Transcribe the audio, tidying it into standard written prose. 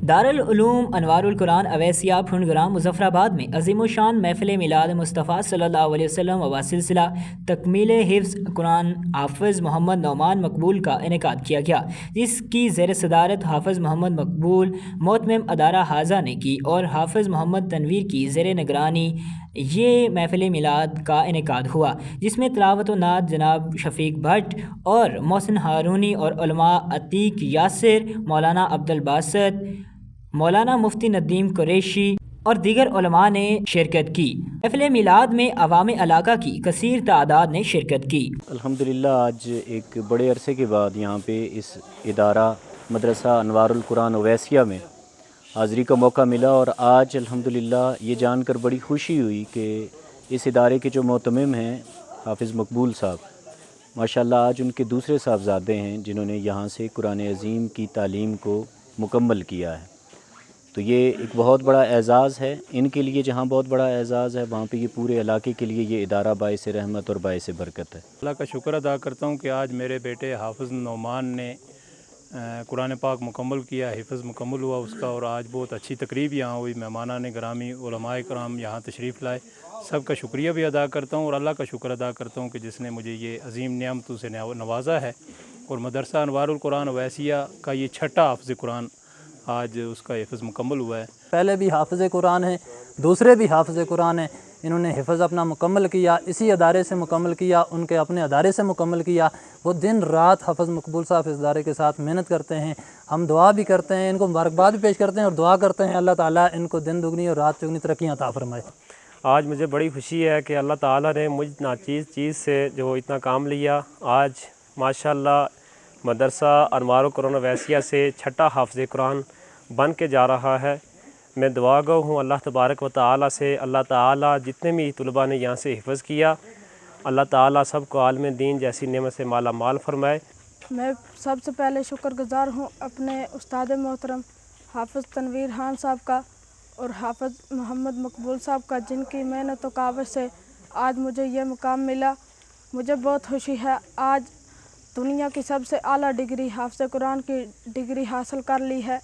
دارالعلوم انوار القرآن اویسیہ پھنڈگرام مظفرآباد میں عظیم الشان محفل میلاد مصطفیٰ صلی اللہ علیہ وسلم و سلسلہ تکمیل حفظ قرآن حافظ محمد نعمان مقبول کا انعقاد کیا گیا، جس کی زیر صدارت حافظ محمد مقبول مہتمم ادارہ حاضہ نے کی اور حافظ محمد تنویر کی زیر نگرانی یہ محفل میلاد کا انعقاد ہوا، جس میں تلاوت و نعت جناب شفیق بھٹ اور محسن ہارونی اور علماء عتیق یاسر، مولانا عبدالباسط، مولانا مفتی ندیم قریشی اور دیگر علماء نے شرکت کی۔ محفل میلاد میں عوام علاقہ کی کثیر تعداد نے شرکت کی۔ الحمدللہ آج ایک بڑے عرصے کے بعد یہاں پہ اس ادارہ مدرسہ انوار القرآن اویسیہ میں حاضری کا موقع ملا، اور آج الحمدللہ یہ جان کر بڑی خوشی ہوئی کہ اس ادارے کے جو مہتمم ہیں حافظ مقبول صاحب، ماشاءاللہ آج ان کے دوسرے صاحبزادے ہیں جنہوں نے یہاں سے قرآن عظیم کی تعلیم کو مکمل کیا ہے۔ تو یہ ایک بہت بڑا اعزاز ہے ان کے لیے، جہاں بہت بڑا اعزاز ہے وہاں پہ یہ پورے علاقے کے لیے یہ ادارہ باعث رحمت اور باعث برکت ہے۔ اللہ کا شکر ادا کرتا ہوں کہ آج میرے بیٹے حافظ نعمان نے قرآن پاک مکمل کیا، حفظ مکمل ہوا اس کا، اور آج بہت اچھی تقریب یہاں ہوئی، مہمانان گرامی علماء کرام یہاں تشریف لائے۔ سب کا شکریہ بھی ادا کرتا ہوں اور اللہ کا شکر ادا کرتا ہوں کہ جس نے مجھے یہ عظیم نعمتوں سے نوازا ہے، اور مدرسہ انوار القرآن اویسیہ کا یہ چھٹا حافظ قرآن آج اس کا حفظ مکمل ہوا ہے۔ پہلے بھی حافظ قرآن ہیں، دوسرے بھی حافظ قرآن ہیں، انہوں نے حفظ اپنا مکمل کیا، اسی ادارے سے مکمل کیا، ان کے اپنے ادارے سے مکمل کیا۔ وہ دن رات حافظ مقبول صاحب اس ادارے کے ساتھ محنت کرتے ہیں، ہم دعا بھی کرتے ہیں، ان کو مبارکباد بھی پیش کرتے ہیں اور دعا کرتے ہیں اللہ تعالیٰ ان کو دن دگنی اور رات چگنی ترقیاں عطا فرمائے۔ آج مجھے بڑی خوشی ہے کہ اللہ تعالیٰ نے مجھ ناچیز چیز سے جو اتنا کام لیا، آج ماشاءاللہ مدرسہ انوار القرآن اویسیہ سے چھٹا حافظ قرآن بن کے جا رہا ہے۔ میں دعا گو ہوں اللہ تبارک و تعالیٰ سے، اللہ تعالیٰ جتنے بھی طلباء نے یہاں سے حفظ کیا، اللہ تعالیٰ سب کو عالم دین جیسی نعمت سے مالا مال فرمائے۔ میں سب سے پہلے شکر گزار ہوں اپنے استاد محترم حافظ تنویر خان صاحب کا اور حافظ محمد مقبول صاحب کا، جن کی محنت و کاوش سے آج مجھے یہ مقام ملا۔ مجھے بہت خوشی ہے، آج دنیا کی سب سے اعلیٰ ڈگری حافظ قرآن کی ڈگری حاصل کر لی ہے۔